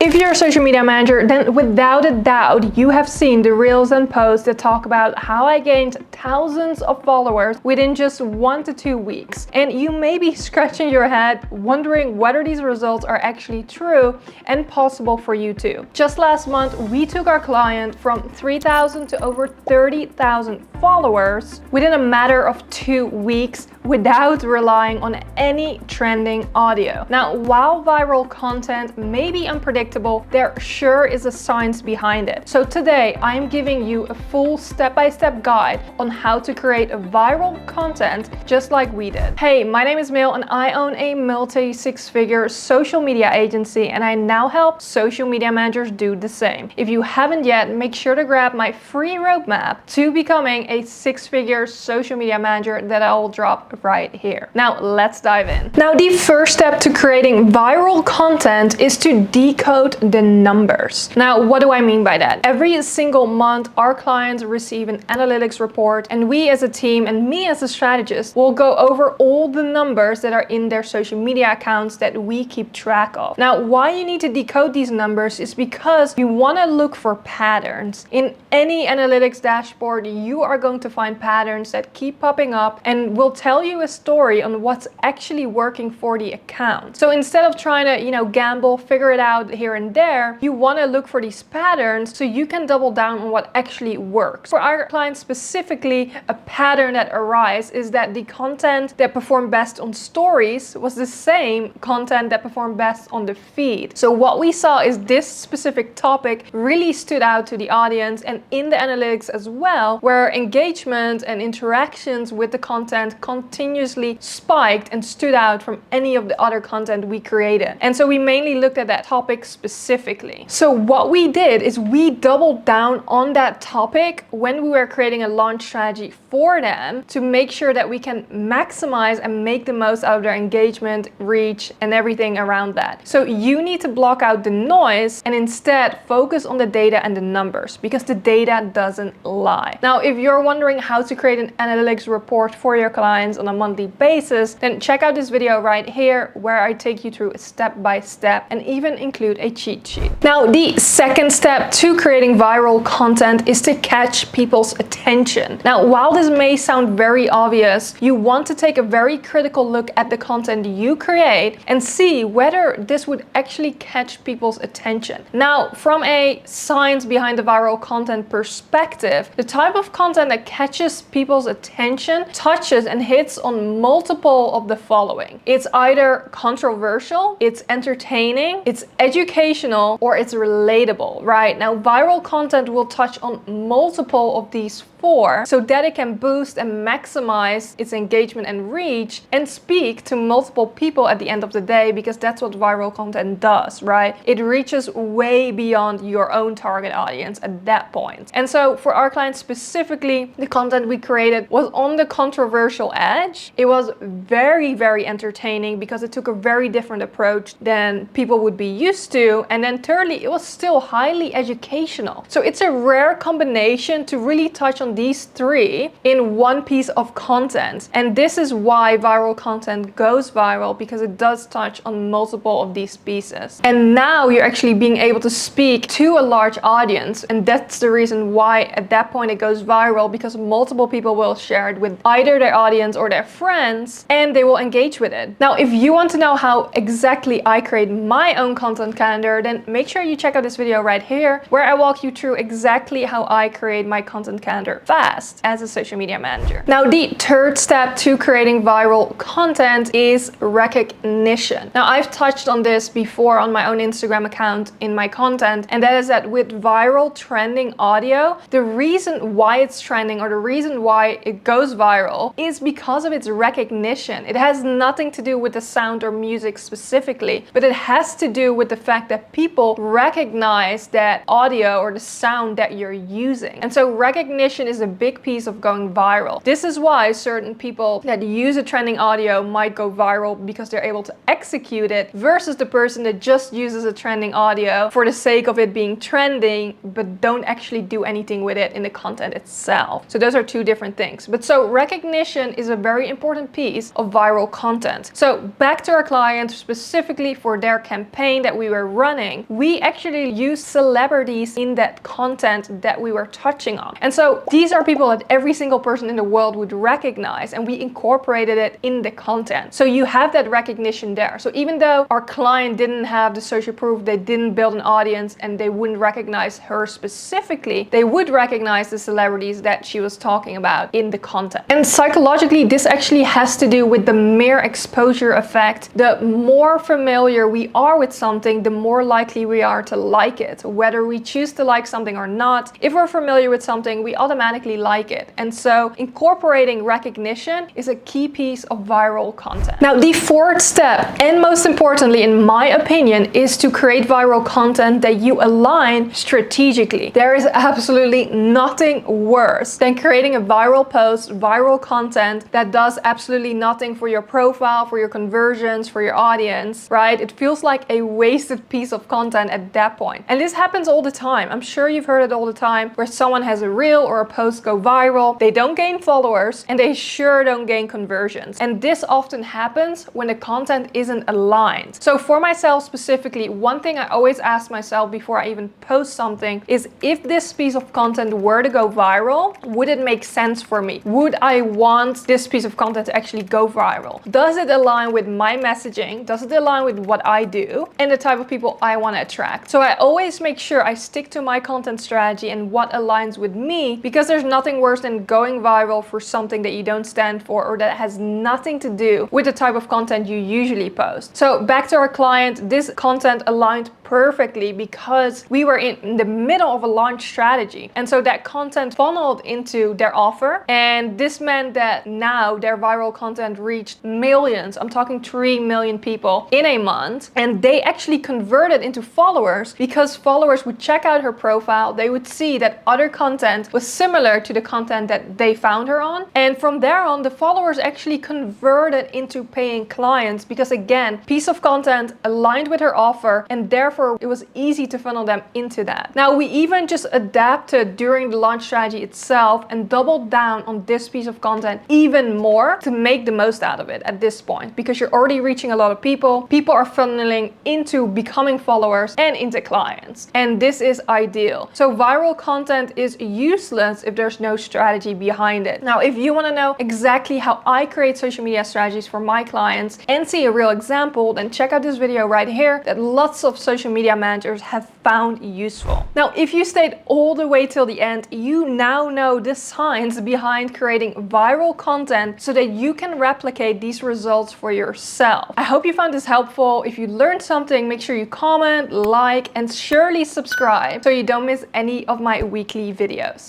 If you're a social media manager, then without a doubt, you have seen the reels and posts that talk about how I gained thousands of followers within just 1 to 2 weeks. And you may be scratching your head, wondering whether these results are actually true and possible for you too. Just last month, we took our client from 3,000 to over 30,000 followers within a matter of 2 weeks without relying on any trending audio. Now, while viral content may be unpredictable, there sure is a science behind it. So today, I'm giving you a full step-by-step guide on how to create a viral content just like we did. Hey, my name is Mail and I own a multi-six-figure social media agency, and I now help social media managers do the same. If you haven't yet, make sure to grab my free roadmap to becoming a six-figure social media manager that I will drop right here. Now let's dive in. Now the first step to creating viral content is to decode the numbers. Now what do I mean by that? Every single month our clients receive an analytics report, and we as a team and me as a strategist will go over all the numbers that are in their social media accounts that we keep track of. Now why you need to decode these numbers is because you want to look for patterns. In any analytics dashboard, you are going to find patterns that keep popping up and will tell you a story on what's actually working for the account. So instead of trying to, gamble, figure it out here and there, you want to look for these patterns so you can double down on what actually works. For our clients specifically, a pattern that arises is that the content that performed best on stories was the same content that performed best on the feed. So what we saw is this specific topic really stood out to the audience and in the analytics as well, where engagement and interactions with the content continuously spiked and stood out from any of the other content we created. And so we mainly looked at that topic specifically. So what we did is we doubled down on that topic when we were creating a launch strategy for them to make sure that we can maximize and make the most out of their engagement, reach, and everything around that. So you need to block out the noise and instead focus on the data and the numbers, because the data doesn't lie. Now, if you're wondering how to create an analytics report for your clients on a monthly basis, then check out this video right here where I take you through a step-by-step and even include a cheat sheet. Now, the second step to creating viral content is to catch people's attention. Now, while this may sound very obvious, you want to take a very critical look at the content you create and see whether this would actually catch people's attention. Now, from a science behind the viral content perspective, the type of content that catches people's attention touches and hits on multiple of the following. It's either controversial, it's entertaining, it's educational, or it's relatable, right? Now, viral content will touch on multiple of these four so that it can boost and maximize its engagement and reach and speak to multiple people at the end of the day, because that's what viral content does, right? It reaches way beyond your own target audience at that point. And so for our clients specifically, the content we created was on the controversial edge. It was very, very entertaining because it took a very different approach than people would be used to. And then thirdly, it was still highly educational. So it's a rare combination to really touch on these three in one piece of content. And this is why viral content goes viral, because it does touch on multiple of these pieces. And now you're actually being able to speak to a large audience. And that's the reason why at that point it goes viral, because multiple people will share it with either their audience or their friends, and they will engage with it. Now, if you want to know how exactly I create my own content calendar, then make sure you check out this video right here where I walk you through exactly how I create my content calendar fast as a social media manager. Now, the third step to creating viral content is recognition. Now, I've touched on this before on my own Instagram account in my content, and that is that with viral trending audio, the reason why it's trending or the reason why it goes viral is because of its recognition. It has nothing to do with the sound or music specifically, but it has to do with the fact that people recognize that audio or the sound that you're using. And so recognition is a big piece of going viral. This is why certain people that use a trending audio might go viral, because they're able to execute it, versus the person that just uses a trending audio for the sake of it being trending, but don't actually do anything with it in the content itself. So those are two different things. But so recognition is a very important piece of viral content. So back to our client, specifically for their campaign that we were running, we actually used celebrities in that content that we were touching on. And so these are people that every single person in the world would recognize, and we incorporated it in the content. So you have that recognition there. So even though our client didn't have the social proof, they didn't build an audience, and they wouldn't recognize her specifically, they would recognize the celebrities that she was talking about in the content. And psychologically, this actually has to do with the mere exposure effect. The more familiar we are with something, the more likely we are to like it. Whether we choose to like something or not, if we're familiar with something, we automatically like it. And so incorporating recognition is a key piece of viral content. Now, the fourth step, and most importantly in my opinion, is to create viral content that you align strategically. There is absolutely nothing worse than creating a viral post, viral content that does absolutely nothing for your profile, for your conversions, for your audience, right? It feels like a wasted piece of content at that point. And this happens all the time. I'm sure you've heard it all the time, where someone has a reel or a post go viral, they don't gain followers, and they sure don't gain conversions. And this often happens when the content isn't aligned. So for myself specifically, one thing I always ask myself before I even post something is, if this piece of content were to go viral, would it make sense for me? Would I want this piece of content to actually go viral? Does it align with my messaging? Does it align with what I do and the type of people I want to attract? So I always make sure I stick to my content strategy and what aligns with me, because there's nothing worse than going viral for something that you don't stand for, or that has nothing to do with the type of content you usually post. So back to our client, this content aligned perfectly because we were in the middle of a launch strategy. And so that content funneled into their offer. And this meant that now their viral content reached millions. I'm talking 3 million people in a month. And they actually converted into followers, because followers would check out her profile. They would see that other content was similar to the content that they found her on. And from there on, the followers actually converted into paying clients, because again, piece of content aligned with her offer, and therefore it was easy to funnel them into that. Now, we even just adapted during the launch strategy itself and doubled down on this piece of content even more to make the most out of it at this point, because you're already reaching a lot of people. People are funneling into becoming followers and into clients. And this is ideal. So viral content is useless if there's no strategy behind it. Now, if you want to know exactly how I create social media strategies for my clients and see a real example, then check out this video right here that lots of social media managers have found useful. Now, if you stayed all the way till the end, you now know the science behind creating viral content so that you can replicate these results for yourself. I hope you found this helpful. If you learned something, make sure you comment, like, and surely subscribe so you don't miss any of my weekly videos.